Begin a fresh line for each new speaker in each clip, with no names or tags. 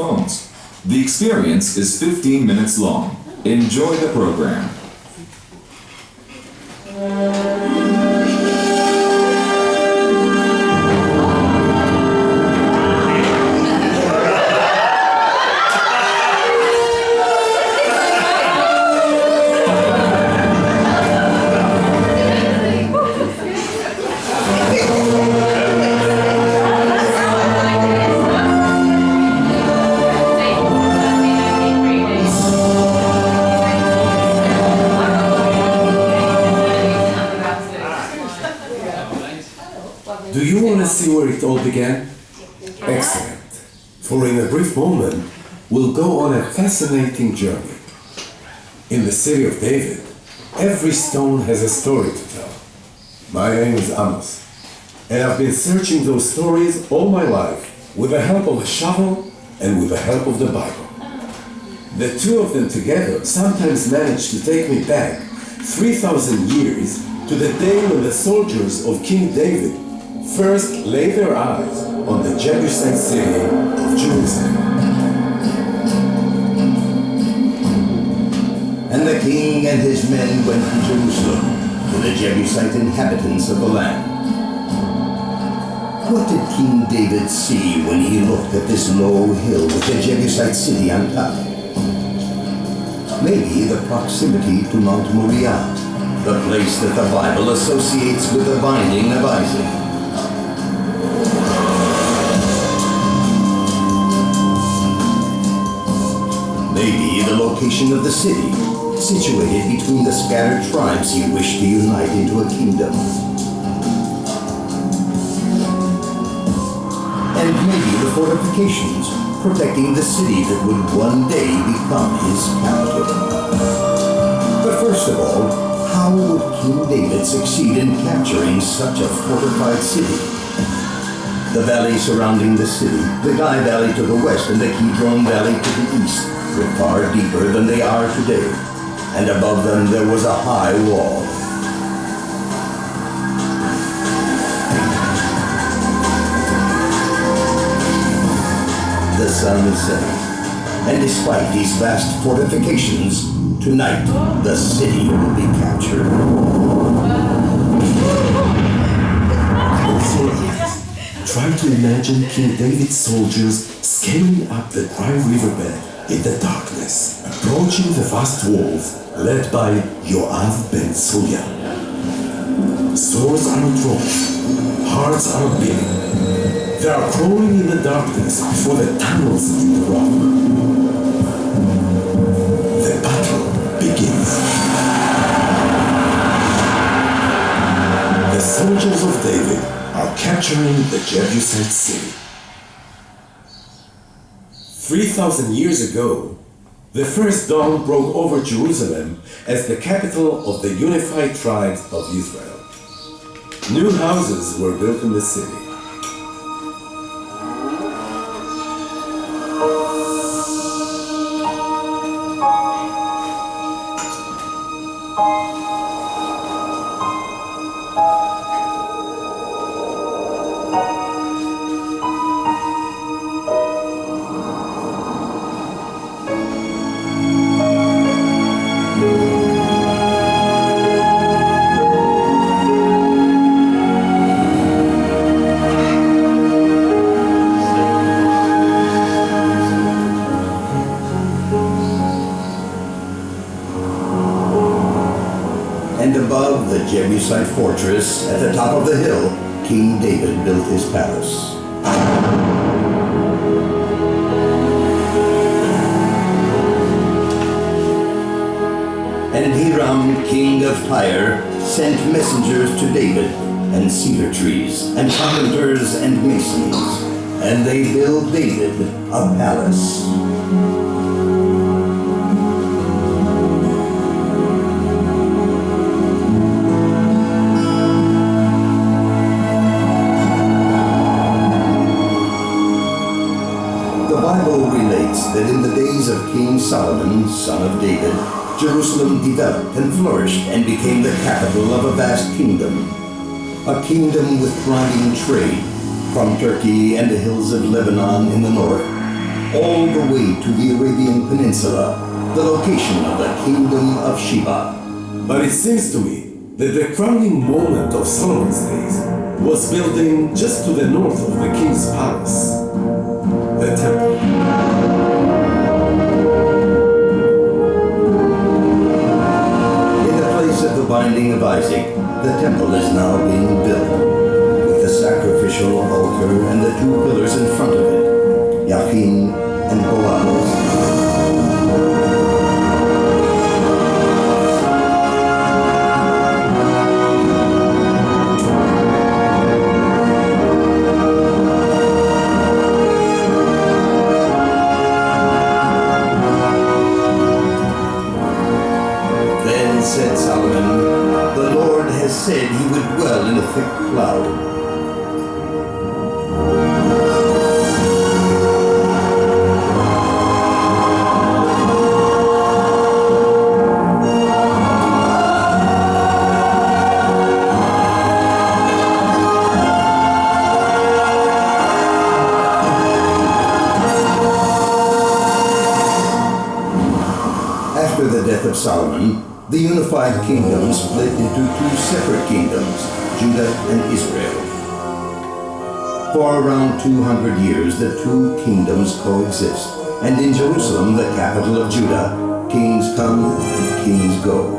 phones. The experience is 15 minutes long. Enjoy the program.
Do you want to see where it all began? Excellent. For in a brief moment, we'll go on a fascinating journey. In the city of David, every stone has a story to tell. My name is Amos, and I've been searching those stories all my life with the help of a shovel and with the help of the Bible. The two of them together sometimes manage to take me back 3,000 years to the day when the soldiers of King David first laid their eyes on the Jebusite city of Jerusalem.
And the king and his men went to Jerusalem, to the Jebusite inhabitants of the land. What did King David see when he looked at this low hill with the Jebusite city on top? Maybe the proximity to Mount Moriah, the place that the Bible associates with the binding of Isaac. Maybe the location of the city, situated between the scattered tribes he wished to unite into a kingdom. And maybe the fortifications, protecting the city that would one day become his capital. But first of all, how would King David succeed in capturing such a fortified city? The valley surrounding the city, the Guy Valley to the west and the Kidron Valley to the east, were far deeper than they are today, and above them there was a high wall. The sun is setting, and despite these vast fortifications, tonight the city will be captured.
Try to imagine King David's soldiers scaling up the dry riverbed in the darkness, approaching the vast walls led by Yoav ben Tzuya. Swords are drawn, hearts are beating. They are crawling in the darkness for the tunnels in the rock. The battle begins. The soldiers of David are capturing the Jebusite city. 3,000 years ago, the first dawn broke over Jerusalem as the capital of the unified tribes of Israel. New houses were built in the city.
And above the Jebusite fortress, at the top of the hill, King David built his palace. And Hiram, king of Tyre, sent messengers to David, and cedar trees, and carpenters and masons, and they built David a palace. The Bible relates that in the days of King Solomon, son of David, Jerusalem developed and flourished and became the capital of a vast kingdom. A kingdom with thriving trade, from Turkey and the hills of Lebanon in the north, all the way to the Arabian Peninsula, the location of the Kingdom of Sheba.
But it seems to me that the crowning moment of Solomon's days was building just to the north of the king's palace, the temple.
In the place of the binding of Isaac, the temple is now being built, with the sacrificial altar and the two pillars in front of it, Yachin and Boaz. Said Solomon, the Lord has said he would dwell in a thick cloud. After the death of Solomon, the unified kingdom split into two separate kingdoms, Judah and Israel. For around 200 years, the two kingdoms coexist, and in Jerusalem, the capital of Judah, kings come and kings go.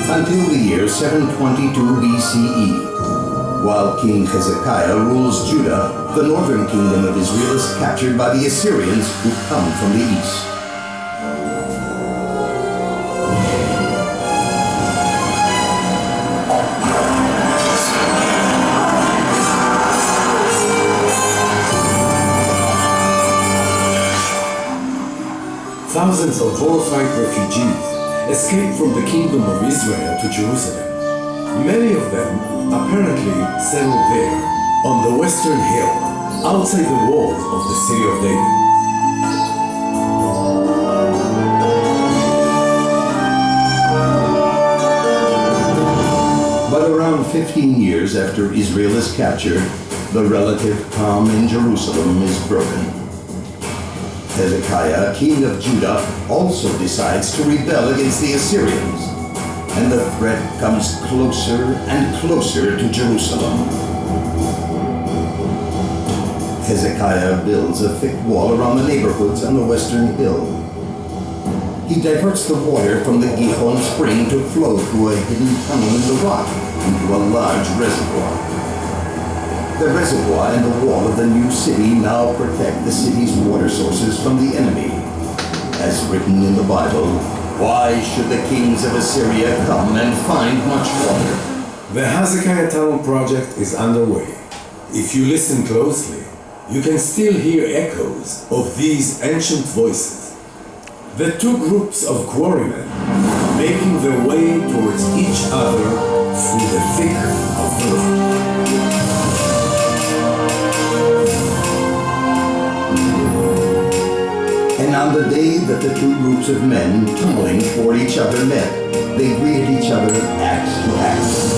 Until the year 722 BCE, while King Hezekiah rules Judah, the northern kingdom of Israel is captured by the Assyrians who come from the east.
Thousands of horrified refugees escaped from the kingdom of Israel to Jerusalem. Many of them apparently settled there, on the western hill, outside the walls of the city of David.
But around 15 years after Israel is captured, the relative calm in Jerusalem is broken. Hezekiah, king of Judah, also decides to rebel against the Assyrians, and the threat comes closer and closer to Jerusalem. Hezekiah builds a thick wall around the neighborhoods on the western hill. He diverts the water from the Gihon spring to flow through a hidden tunnel in the rock into a large reservoir. The reservoir and the wall of the new city now protect the city's water sources from the enemy. As written in the Bible, why should the kings of Assyria come and find much water?
The Hezekiah Tunnel project is underway. If you listen closely, you can still hear echoes of these ancient voices. The two groups of quarrymen making their way towards each other through the thick of the rock.
And on the day that the two groups of men tumbling toward each other met, they greeted each other axe to axe.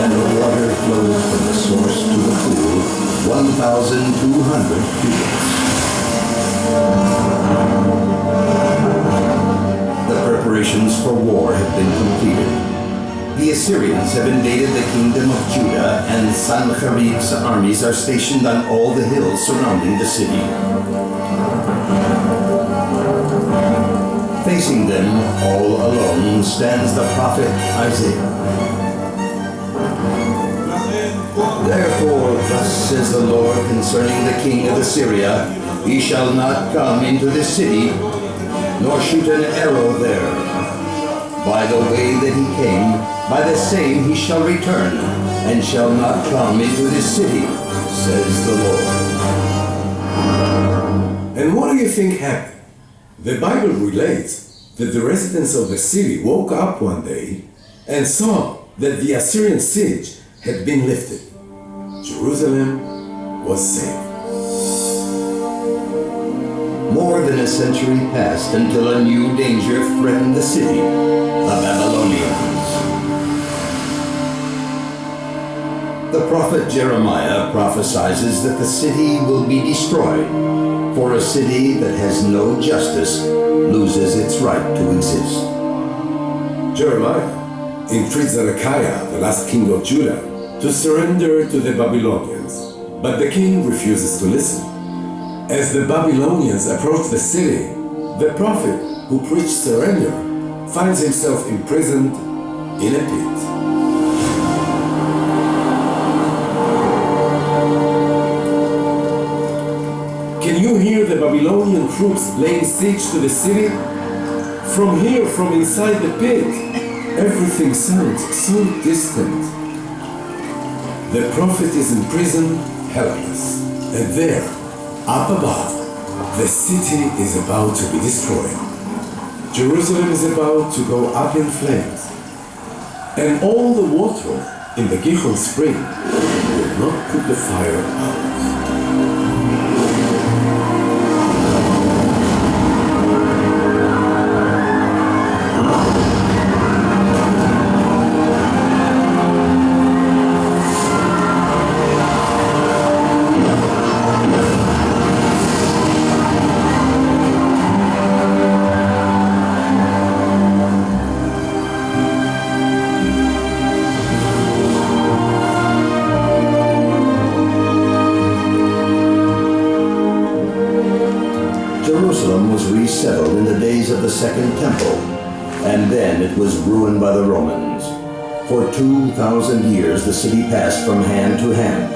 And the water flowed from the source to the pool, 1,200 cubits. Preparations for war have been completed. The Assyrians have invaded the kingdom of Judah, and Sancherib's armies are stationed on all the hills surrounding the city. Facing them, all alone, stands the prophet Isaiah. Therefore, thus says the Lord concerning the king of Assyria, he shall not come into this city, nor shoot an arrow there. By the way that he came, by the same he shall return, and shall not come into this city, says the Lord.
And what do you think happened? The Bible relates that the residents of the city woke up one day and saw that the Assyrian siege had been lifted. Jerusalem was saved.
More than a century passed until a new danger threatened the city, the Babylonians. The prophet Jeremiah prophesies that the city will be destroyed, for a city that has no justice loses its right to exist.
Jeremiah entreats Zedekiah, the last king of Judah, to surrender to the Babylonians, but the king refuses to listen. As the Babylonians approach the city, the prophet who preached surrender finds himself imprisoned in a pit. Can you hear the Babylonian troops laying siege to the city? From here, from inside the pit, everything sounds so distant. The prophet is in prison, helpless, and there, up above, the city is about to be destroyed. Jerusalem is about to go up in flames, and all the water in the Gihon spring will not put the fire out.
Jerusalem was resettled in the days of the Second Temple, and then it was ruined by the Romans. For 2,000 years the city passed from hand to hand,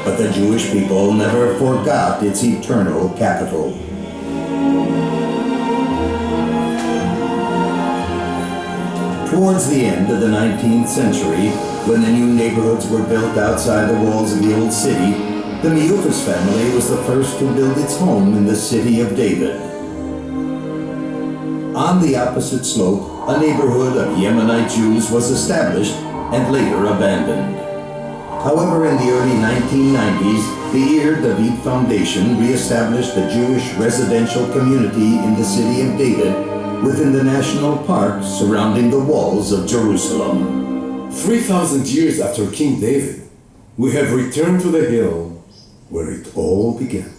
but the Jewish people never forgot its eternal capital. Towards the end of the 19th century, when the new neighborhoods were built outside the walls of the old city, the Meuphis family was the first to build its home in the city of David. On the opposite slope, a neighborhood of Yemenite Jews was established and later abandoned. However, in the early 1990s, the Ir David Foundation reestablished a Jewish residential community in the city of David within the national park surrounding the walls of Jerusalem.
3,000 years after King David, we have returned to the hill where it all began.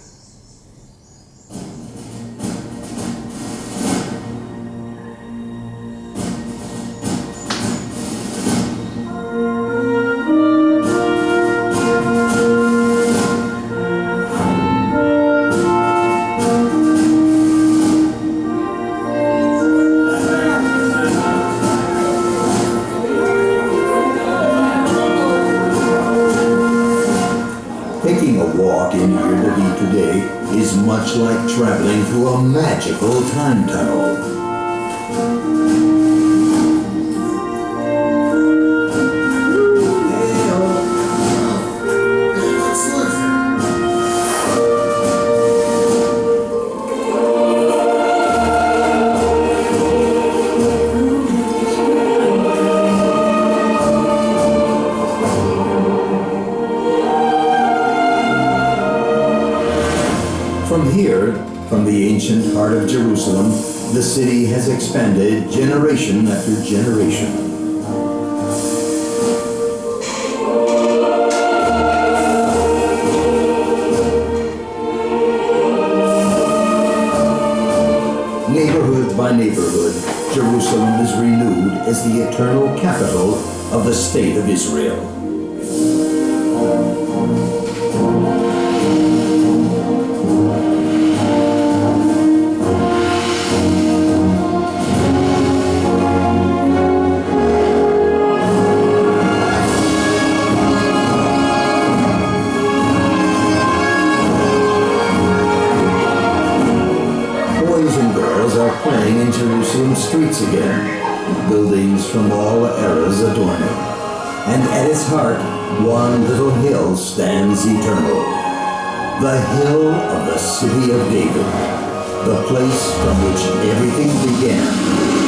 Taking a walk in Ir David today is much like traveling through a magical time tunnel. From here, from the ancient heart of Jerusalem, the city has expanded generation after generation. Neighborhood by neighborhood, Jerusalem is renewed as the eternal capital of the state of Israel. Boys and girls are playing in Jerusalem streets again, buildings from all eras adorn it. And at its heart, one little hill stands eternal. The hill of the city of David, the place from which everything began.